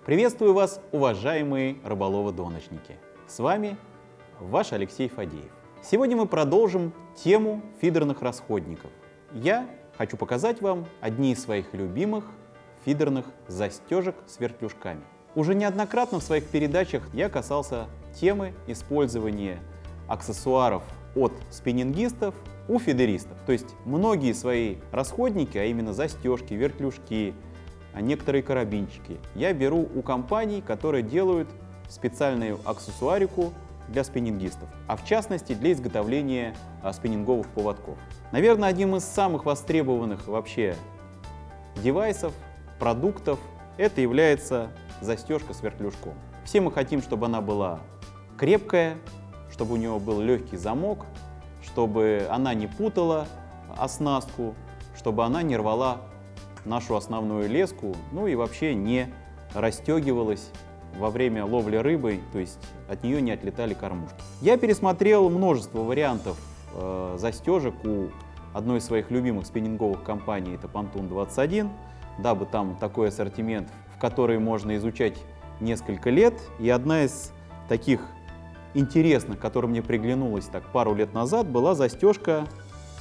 Приветствую вас, уважаемые рыболовы-доночники! С вами ваш Алексей Фадеев. Сегодня мы продолжим тему фидерных расходников. Я хочу показать вам одни из своих любимых фидерных застежек с вертлюжками. Уже неоднократно в своих передачах я касался темы использования аксессуаров от спиннингистов у фидеристов. То есть многие свои расходники, а именно застежки, вертлюжки, некоторые карабинчики, я беру у компаний, которые делают специальную аксессуарику для спиннингистов, а в частности для изготовления спиннинговых поводков. Наверное, одним из самых востребованных вообще девайсов, продуктов, это является застежка с вертлюжком. Все мы хотим, чтобы она была крепкая, чтобы у нее был легкий замок, чтобы она не путала оснастку, чтобы она не рвала нашу основную леску, ну и вообще не расстегивалась во время ловли рыбы, то есть от нее не отлетали кормушки. Я пересмотрел множество вариантов застежек у одной из своих любимых спиннинговых компаний, это Pontoon 21, дабы там такой ассортимент, в который можно изучать несколько лет. И одна из таких интересных, которая мне приглянулась так пару лет назад, была застежка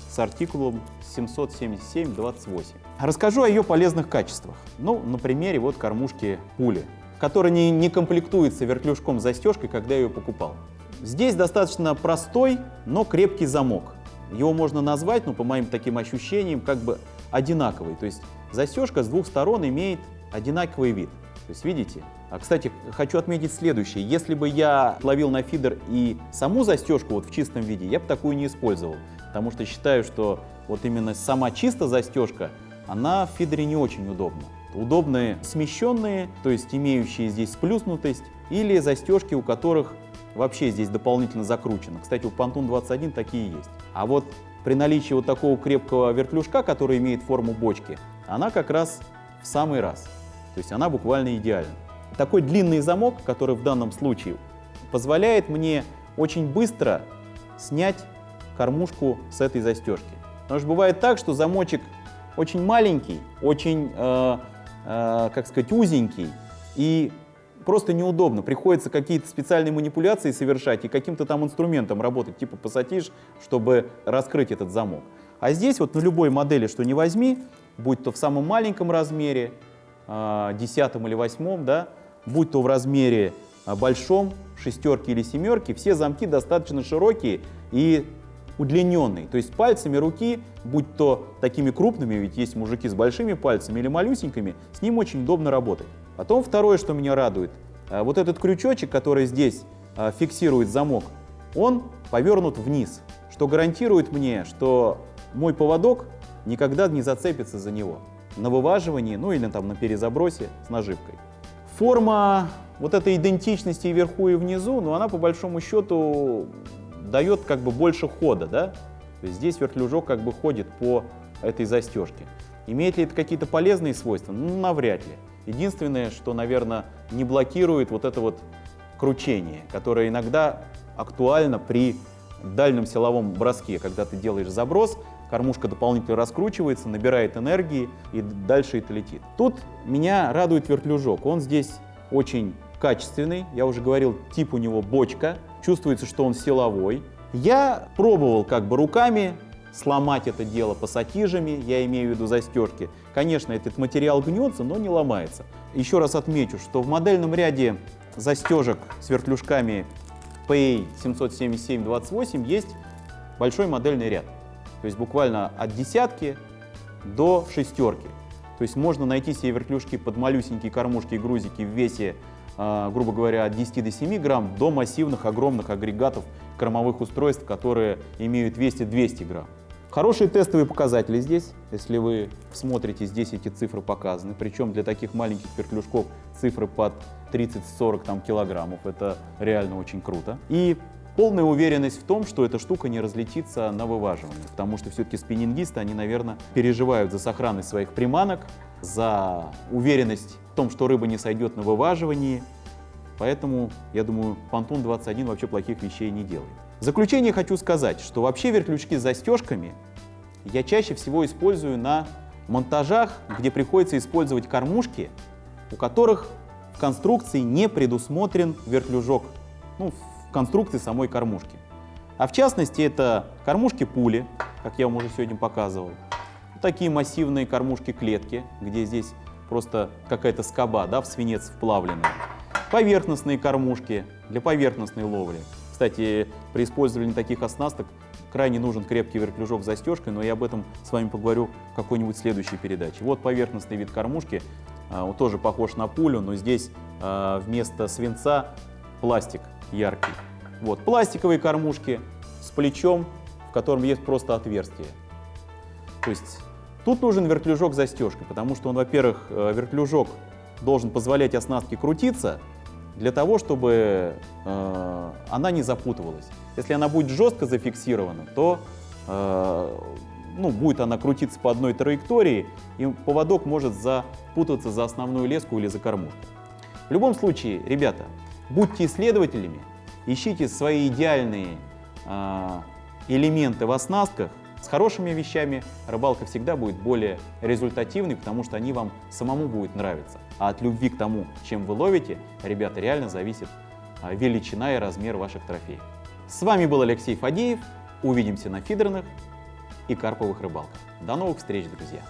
с артикулом 777-28. Расскажу о ее полезных качествах. Ну, на примере вот кормушки Пули, которая не комплектуется вертлюжком с застежкой, когда я ее покупал. Здесь достаточно простой, но крепкий замок. Его можно назвать, ну, по моим таким ощущениям, как бы одинаковый. То есть застежка с двух сторон имеет одинаковый вид. То есть, видите? Кстати, хочу отметить следующее. Если бы я ловил на фидер и саму застежку вот в чистом виде, я бы такую не использовал. Потому что считаю, что вот именно сама чисто застежка, она в фидере не очень удобна. Удобные смещенные, то есть имеющие здесь сплюснутость, или застежки, у которых вообще здесь дополнительно закручено. Кстати, у Pontoon 21 такие есть. А вот при наличии вот такого крепкого вертлюжка, который имеет форму бочки, она как раз в самый раз. То есть она буквально идеальна. Такой длинный замок, который в данном случае позволяет мне очень быстро снять кормушку с этой застежки. Потому что бывает так, что замочек очень маленький, очень, как сказать, узенький, и просто неудобно. Приходится какие-то специальные манипуляции совершать и каким-то там инструментом работать, типа пассатиж, чтобы раскрыть этот замок. А здесь вот на любой модели, что ни возьми, будь то в самом маленьком размере, 10 или 8, да, будь то в размере большом, 6 или 7, все замки достаточно широкие и удлиненные. То есть пальцами руки, будь то такими крупными, ведь есть мужики с большими пальцами, или малюсенькими, с ним очень удобно работать. Потом второе, что меня радует, вот этот крючочек, который здесь фиксирует замок, он повернут вниз, что гарантирует мне, что мой поводок никогда не зацепится за него на вываживании, ну или там на перезабросе с наживкой. Форма вот этой идентичности и вверху, и внизу, но она по большому счету дает как бы больше хода, да? То есть здесь вертлюжок как бы ходит по этой застежке. Имеет ли это какие-то полезные свойства? Ну, навряд ли. Единственное, что, наверное, не блокирует вот это вот кручение, которое иногда актуально при дальнем силовом броске, когда ты делаешь заброс, кормушка дополнительно раскручивается, набирает энергии и дальше это летит. Тут меня радует вертлюжок. Он здесь очень качественный. Я уже говорил, тип у него бочка. Чувствуется, что он силовой. Я пробовал как бы руками сломать это дело пассатижами, я имею в виду застежки. Конечно, этот материал гнется, но не ломается. Еще раз отмечу, что в модельном ряде застежек с вертлюжками PA 777-28 есть большой модельный ряд. То есть буквально от десятки до шестерки. То есть можно найти себе вертлюжки под малюсенькие кормушки и грузики в весе, грубо говоря, от 10 до 7 грамм до массивных огромных агрегатов кормовых устройств, которые имеют 200-200 грамм. Хорошие тестовые показатели здесь. Если вы смотрите, здесь эти цифры показаны. Причем для таких маленьких вертлюжков цифры под 30-40 килограммов. Это реально очень круто. И полная уверенность в том, что эта штука не разлетится на вываживании, потому что все-таки спиннингисты, они, наверное, переживают за сохранность своих приманок, за уверенность в том, что рыба не сойдет на вываживании. Поэтому, я думаю, Pontoon 21 вообще плохих вещей не делает. В заключение хочу сказать, что вообще вертлюжки с застежками я чаще всего использую на монтажах, где приходится использовать кормушки, у которых в конструкции не предусмотрен вертлюжок, ну, в конструкции самой кормушки. А в частности, это кормушки-пули, как я вам уже сегодня показывал. Такие массивные кормушки-клетки, где здесь просто какая-то скоба, да, в свинец вплавленная. Поверхностные кормушки для поверхностной ловли. Кстати, при использовании таких оснасток крайне нужен крепкий вертлюжок с застежкой, но я об этом с вами поговорю в какой-нибудь следующей передаче. Вот поверхностный вид кормушки, он тоже похож на пулю, но здесь вместо свинца пластик яркий. Вот пластиковые кормушки с плечом, в котором есть просто отверстие. То есть тут нужен вертлюжок с застежкой, потому что он, во-первых, вертлюжок должен позволять оснастке крутиться для того, чтобы она не запутывалась. Если она будет жестко зафиксирована, то будет она крутиться по одной траектории, и поводок может запутаться за основную леску или за кормушку. В любом случае, ребята, будьте исследователями, ищите свои идеальные элементы в оснастках. С хорошими вещами рыбалка всегда будет более результативной, потому что они вам самому будут нравиться. А от любви к тому, чем вы ловите, ребята, реально зависит величина и размер ваших трофеев. С вами был Алексей Фадеев. Увидимся на фидерных и карповых рыбалках. До новых встреч, друзья!